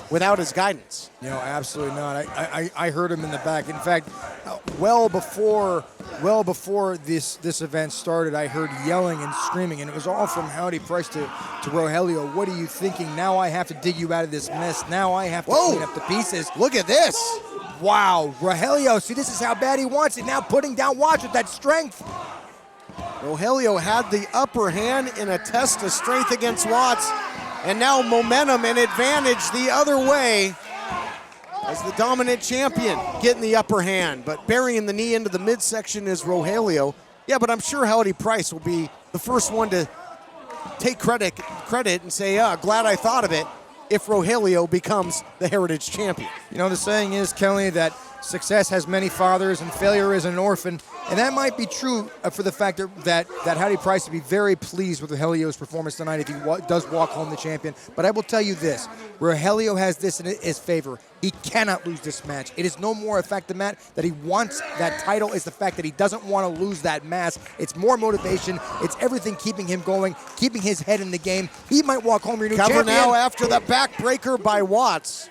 without his guidance. You know, absolutely not. I heard him in the back. In fact, well before this event started, I heard yelling and screaming, and it was all from Howdy Price to Rogelio. What are you thinking? Now I have to dig you out of this mess. Now I have to clean up the pieces. Look at this. Wow, Rogelio, see, this is how bad he wants it. Now putting down Watts with that strength. Rogelio had the upper hand in a test of strength against Watts, and now momentum and advantage the other way as the dominant champion getting the upper hand, but burying the knee into the midsection is Rogelio. Yeah, but I'm sure Howdy Price will be the first one to take credit and say, glad I thought of it, if Rogelio becomes the Heritage Champion. You know, the saying is, Kelly, that success has many fathers and failure is an orphan. And that might be true for the fact that Howdy Price would be very pleased with Rogelio's performance tonight if he does walk home the champion. But I will tell you this, Rogelio has this in his favor. He cannot lose this match. It is no more a fact of Matt that he wants that title. It's the fact that he doesn't want to lose that mask. It's more motivation. It's everything keeping him going, keeping his head in the game. He might walk home your new champion. Cover now after the backbreaker by Watts.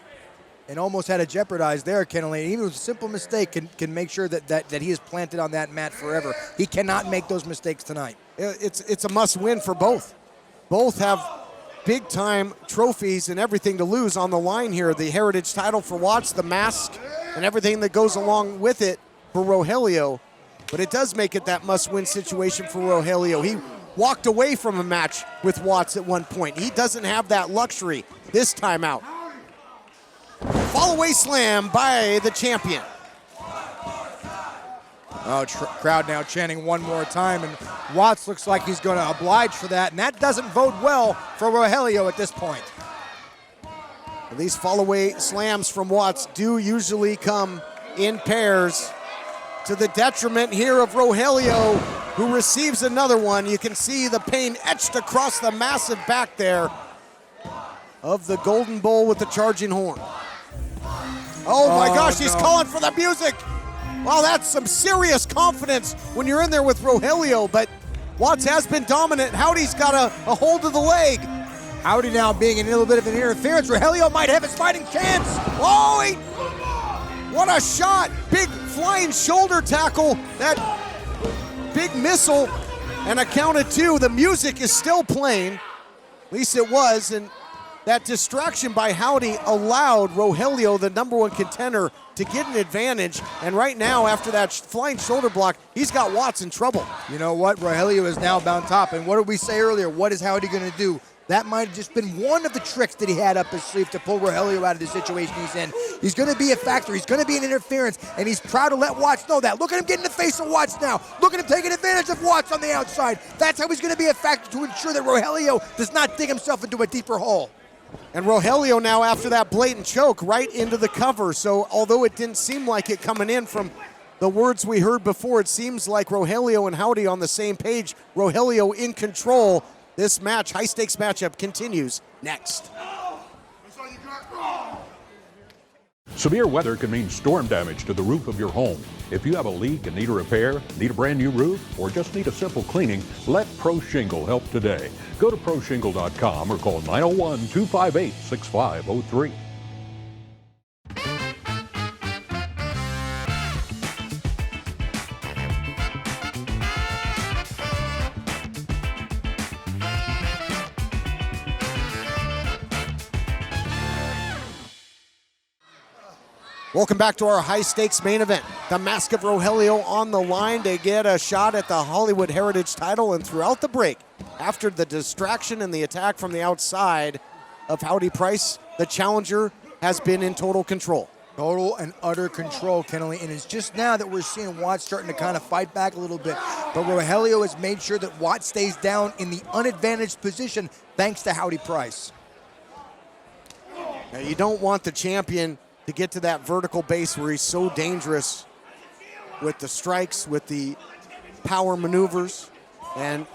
And almost had it jeopardized there, Kennedy. Even with a simple mistake can make sure that he is planted on that mat forever. He cannot make those mistakes tonight. It's a must-win for both. Both have big-time trophies and everything to lose on the line here. The Heritage title for Watts, the mask, and everything that goes along with it for Rogelio. But it does make it that must-win situation for Rogelio. He walked away from a match with Watts at one point. He doesn't have that luxury this time out. Fall away slam by the champion. Oh, crowd now chanting one more time, and Watts looks like he's going to oblige for that, and that doesn't bode well for Rogelio at this point. These fall-away slams from Watts do usually come in pairs, to the detriment here of Rogelio, who receives another one. You can see the pain etched across the massive back there of the Golden Bull with the charging horn. Oh my gosh, he's calling for the music. Wow, that's some serious confidence when you're in there with Rogelio, but Watts has been dominant. Howdy's got a hold of the leg. Howdy now being in a little bit of an interference. Rogelio might have his fighting chance. Oh, what a shot. Big flying shoulder tackle. That big missile, and a count of 2. The music is still playing. At least it was, and that distraction by Howdy allowed Rogelio, the #1 contender, to get an advantage. And right now, after that flying shoulder block, he's got Watts in trouble. You know what? Rogelio is now bound top. And what did we say earlier? What is Howdy going to do? That might have just been one of the tricks that he had up his sleeve to pull Rogelio out of the situation he's in. He's going to be a factor. He's going to be an interference, and he's proud to let Watts know that. Look at him get in the face of Watts now. Look at him taking advantage of Watts on the outside. That's how he's going to be a factor to ensure that Rogelio does not dig himself into a deeper hole. And Rogelio now, after that blatant choke, right into the cover. So although it didn't seem like it coming in from the words we heard before, it seems like Rogelio and Howdy on the same page. Rogelio in control. This match, high-stakes matchup, continues next. Severe weather can mean storm damage to the roof of your home. If you have a leak and need a repair, need a brand new roof, or just need a simple cleaning, let Pro Shingle help today. Go to ProShingle.com or call 901-258-6503. Welcome back to our high-stakes main event. The Mask of Rogelio on the line to get a shot at the Hollywood Heritage title, and throughout the break, after the distraction and the attack from the outside of Howdy Price, the challenger has been in total control. Total and utter control, Kennelly, and it's just now that we're seeing Watts starting to kind of fight back a little bit. But Rogelio has made sure that Watts stays down in the unadvantaged position thanks to Howdy Price. Now, you don't want the champion to get to that vertical base where he's so dangerous with the strikes, with the power maneuvers, and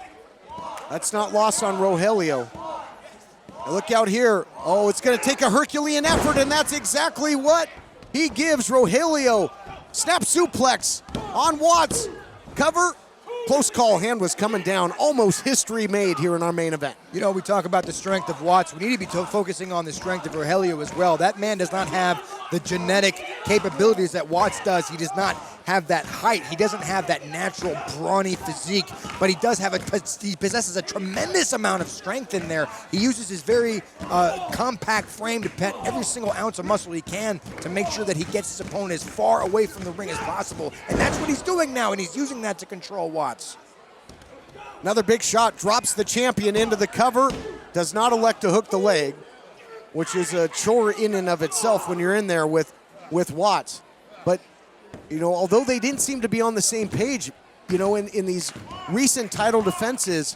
that's not lost on Rogelio. Now look out here. Oh, it's going to take a Herculean effort, and that's exactly what he gives Rogelio. Snap suplex on Watts. Cover. Close call, hand was coming down. Almost history made here in our main event. You know, we talk about the strength of Watts. We need to be focusing on the strength of Rogelio as well. That man does not have the genetic capabilities that Watts does. He does not have that height. He doesn't have that natural brawny physique, but he possesses a tremendous amount of strength in there. He uses his very compact frame to pet every single ounce of muscle he can to make sure that he gets his opponent as far away from the ring as possible. And that's what he's doing now, and he's using that to control Watts. Another big shot drops the champion into the cover. Does not elect to hook the leg, which is a chore in and of itself when you're in there with Watts. But, you know, although they didn't seem to be on the same page, you know, in these recent title defenses,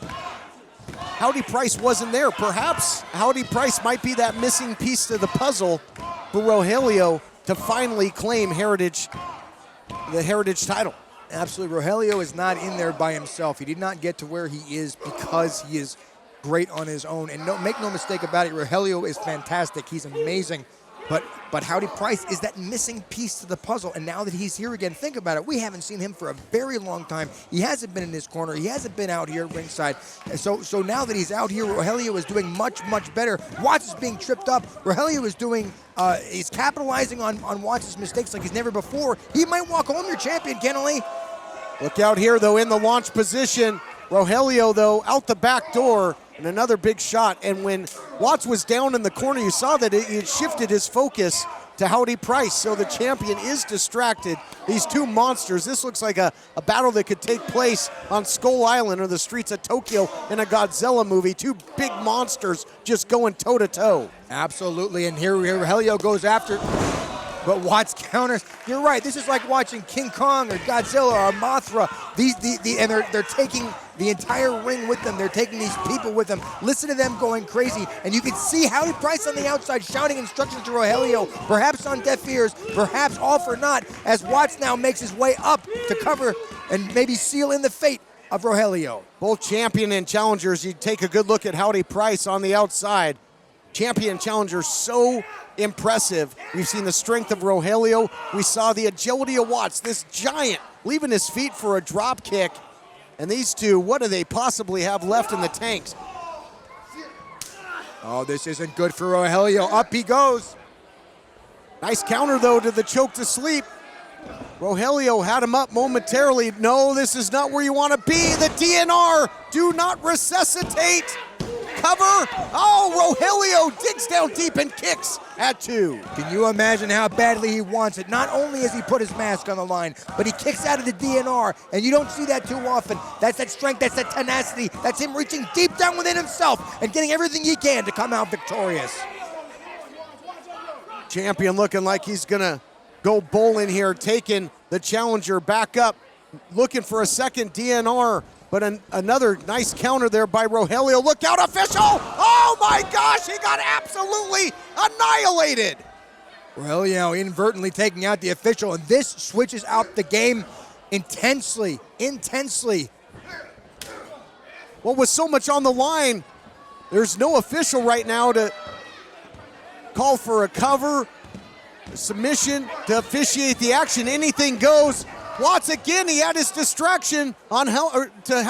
Howdy Price wasn't there. Perhaps Howdy Price might be that missing piece to the puzzle for Rogelio to finally claim the Heritage title. Absolutely. Rogelio is not in there by himself. He did not get to where he is because he is great on his own. And make no mistake about it, Rogelio is fantastic. He's amazing. But Howdy Price is that missing piece to the puzzle. And now that he's here again, think about it. We haven't seen him for a very long time. He hasn't been in his corner. He hasn't been out here at ringside. And so now that he's out here, Rogelio is doing much, much better. Watts is being tripped up. Rogelio is doing, he's capitalizing on Watts' mistakes like he's never before. He might walk home your champion, Kennelly. Look out here, though, in the launch position. Rogelio, though, out the back door, and another big shot. And when Watts was down in the corner, you saw that it shifted his focus to Howdy Price. So the champion is distracted. These two monsters, this looks like a battle that could take place on Skull Island or the streets of Tokyo in a Godzilla movie. Two big monsters just going toe-to-toe. Absolutely, and here Rogelio goes after. But Watts counters. You're right. This is like watching King Kong or Godzilla or Mothra. And they're taking the entire ring with them. They're taking these people with them. Listen to them going crazy. And you can see Howdy Price on the outside shouting instructions to Rogelio, perhaps on deaf ears, perhaps all for naught, as Watts now makes his way up to cover and maybe seal in the fate of Rogelio. Both champion and challengers, you take a good look at Howdy Price on the outside. Champion challenger so impressive. We've seen the strength of Rogelio. We saw the agility of Watts, this giant leaving his feet for a drop kick. And these two, what do they possibly have left in the tanks? Oh, this isn't good for Rogelio. Up he goes. Nice counter, though, to the choke to sleep. Rogelio had him up momentarily. No, this is not where you want to be. The DNR, do not resuscitate. Cover. Oh, Rogelio digs down deep and kicks at 2. Can you imagine how badly he wants it? Not only has he put his mask on the line, but he kicks out of the DNR, and you don't see that too often. That's that strength, that's that tenacity, that's him reaching deep down within himself and getting everything he can to come out victorious. Champion looking like he's gonna go bowling here, taking the challenger back up, looking for a second DNR. But another nice counter there by Rogelio. Look out, official! Oh my gosh, he got absolutely annihilated! Rogelio inadvertently taking out the official, and this switches out the game intensely. Well, with so much on the line, there's no official right now to call for a cover, a submission, to officiate the action. Anything goes. Watts again, he had his distraction on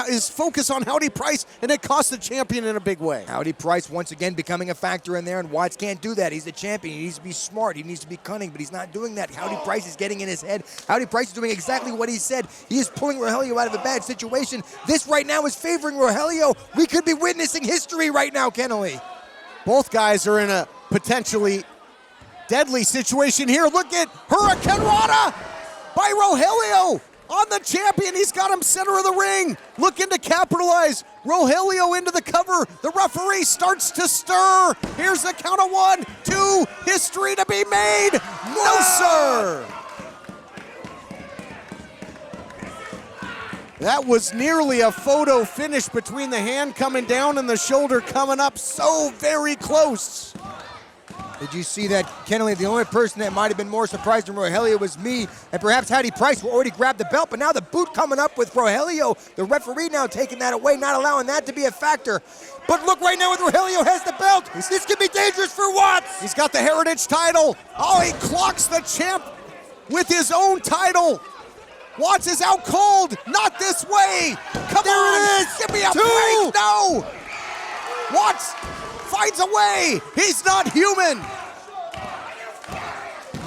his focus on Howdy Price, and it cost the champion in a big way. Howdy Price once again becoming a factor in there, and Watts can't do that. He's the champion. He needs to be smart. He needs to be cunning, but he's not doing that. Howdy Price is getting in his head. Howdy Price is doing exactly what he said. He is pulling Rogelio out of a bad situation. This right now is favoring Rogelio. We could be witnessing history right now, Kennelly. Both guys are in a potentially deadly situation here. Look at Hurricane Rana by Rogelio on the champion. He's got him center of the ring, looking to capitalize. Rogelio into the cover. The referee starts to stir. Here's the count of 1, 2, history to be made. No, sir. That was nearly a photo finish between the hand coming down and the shoulder coming up so very close. Did you see that, Kennelly? The only person that might have been more surprised than Rogelio was me, and perhaps Howdy Price, who already grabbed the belt, but now the boot coming up with Rogelio. The referee now taking that away, not allowing that to be a factor. But look right now, with Rogelio has the belt. This could be dangerous for Watts. He's got the Heritage title. Oh, he clocks the champ with his own title. Watts is out cold. Not this way. Come on. It is. Give me a break. No. Watts finds a way. He's not human.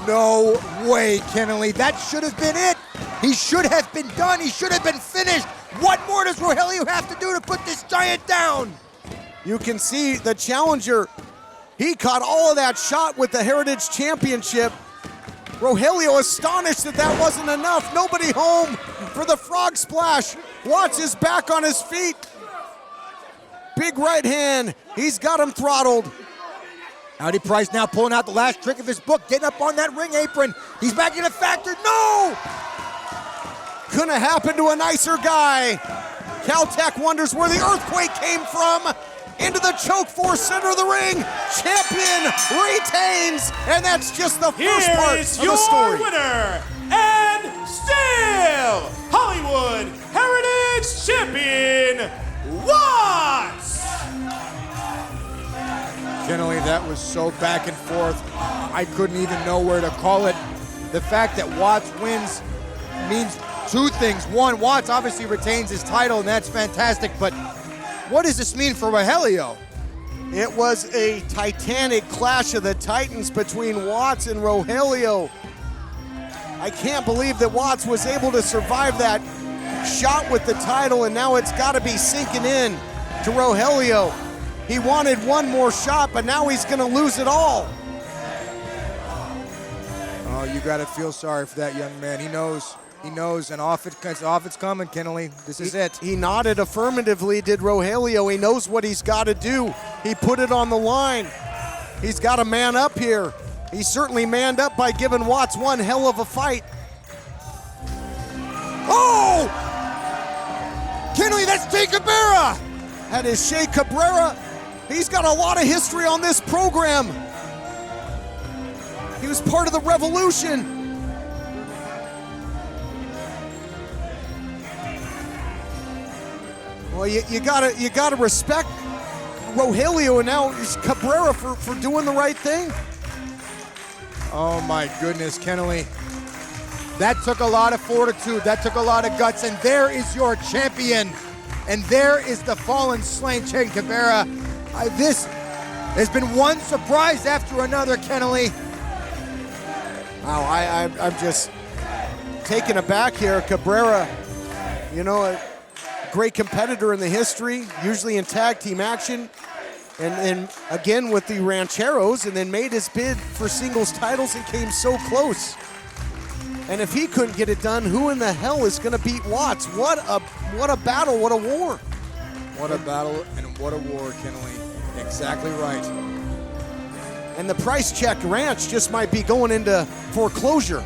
No way, Kennelly. That should have been it. He should have been done. He should have been finished. What more does Rogelio have to do to put this giant down? You can see the challenger. He caught all of that shot with the Heritage Championship. Rogelio astonished that wasn't enough. Nobody home for the frog splash. Watts is back on his feet. Big right hand. He's got him throttled. Howdy Price now pulling out the last trick of his book, getting up on that ring apron. He's back in a factor. No! Couldn't have happened to a nicer guy. Caltech wonders where the earthquake came from. Into the choke force, center of the ring. Champion retains, and that's just the first part of the story. Here is your winner, and still Hollywood Heritage Champion, Watts! Generally, that was so back and forth, I couldn't even know where to call it. The fact that Watts wins means two things. One, Watts obviously retains his title, and that's fantastic, but what does this mean for Rogelio? It was a titanic clash of the titans between Watts and Rogelio. I can't believe that Watts was able to survive that shot with the title, and now it's got to be sinking in to Rogelio. He wanted one more shot, but now he's going to lose it all. Oh, you got to feel sorry for that young man. He knows. He knows, and off it's coming, Kennelly. This is it. He nodded affirmatively, did Rogelio. He knows what he's got to do. He put it on the line. He's got to man up here. He certainly manned up by giving Watts one hell of a fight. Oh! Kenley, that's Shea Cabrera! That is Shea Cabrera. He's got a lot of history on this program. He was part of the revolution. Well, you gotta respect Rogelio and now Cabrera for doing the right thing. Oh my goodness, Kenley. That took a lot of fortitude. That took a lot of guts. And there is your champion. And there is the fallen slain Shea Cabrera. This has been one surprise after another, Kenley. Wow, I'm just taken aback here. Cabrera, a great competitor in the history, usually in tag team action. And again with the Rancheros, and then made his bid for singles titles and came so close. And if he couldn't get it done, who in the hell is going to beat Watts? What a battle, what a war. What a battle and what a war, Kenley. Exactly right. And the Price Check Ranch just might be going into foreclosure.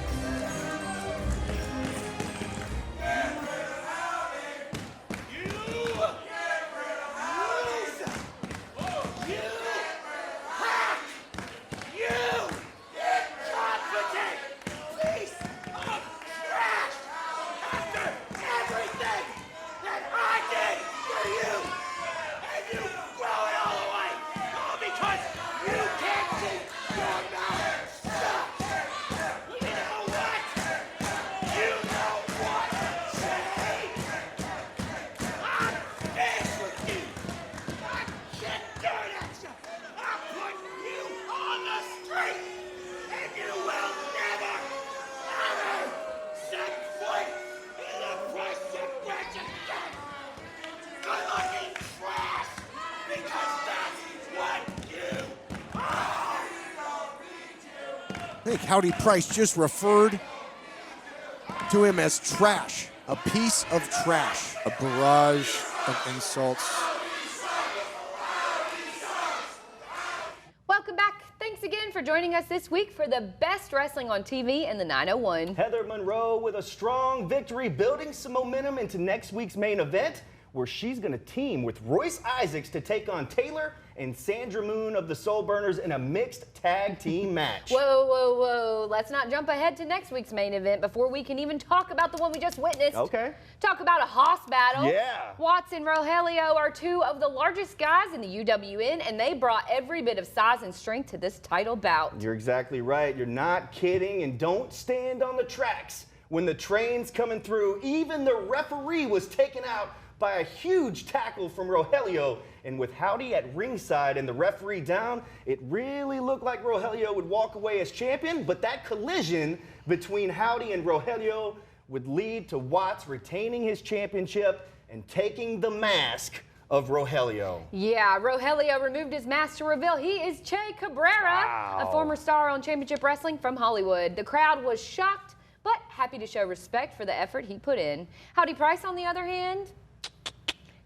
I think Howdy Price just referred to him as trash, a piece of trash. A barrage of insults. Welcome back. Thanks again for joining us this week for the best wrestling on TV in the 901. Heather Monroe with a strong victory, building some momentum into next week's main event, where she's going to team with Royce Isaacs to take on Taylor and Sandra Moon of the Soul Burners in a mixed tag team match. Whoa, whoa, whoa. Let's not jump ahead to next week's main event before we can even talk about the one we just witnessed. Okay. Talk about a hoss battle. Yeah. Watts and Rogelio are two of the largest guys in the UWN, and they brought every bit of size and strength to this title bout. You're exactly right. You're not kidding, and don't stand on the tracks. When the train's coming through, even the referee was taken out by a huge tackle from Rogelio. And with Howdy at ringside and the referee down, it really looked like Rogelio would walk away as champion, but that collision between Howdy and Rogelio would lead to Watts retaining his championship and taking the mask of Rogelio. Yeah, Rogelio removed his mask to reveal he is Shea Cabrera, a former star on Championship Wrestling from Hollywood. The crowd was shocked, but happy to show respect for the effort he put in. Howdy Price, on the other hand,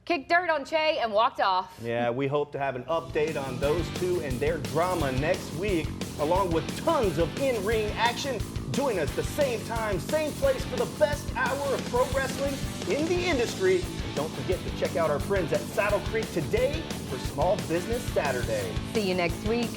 kicked dirt on Shea and walked off. Yeah, we hope to have an update on those two and their drama next week, along with tons of in-ring action. Join us the same time, same place for the best hour of pro wrestling in the industry. Don't forget to check out our friends at Saddle Creek today for Small Business Saturday. See you next week.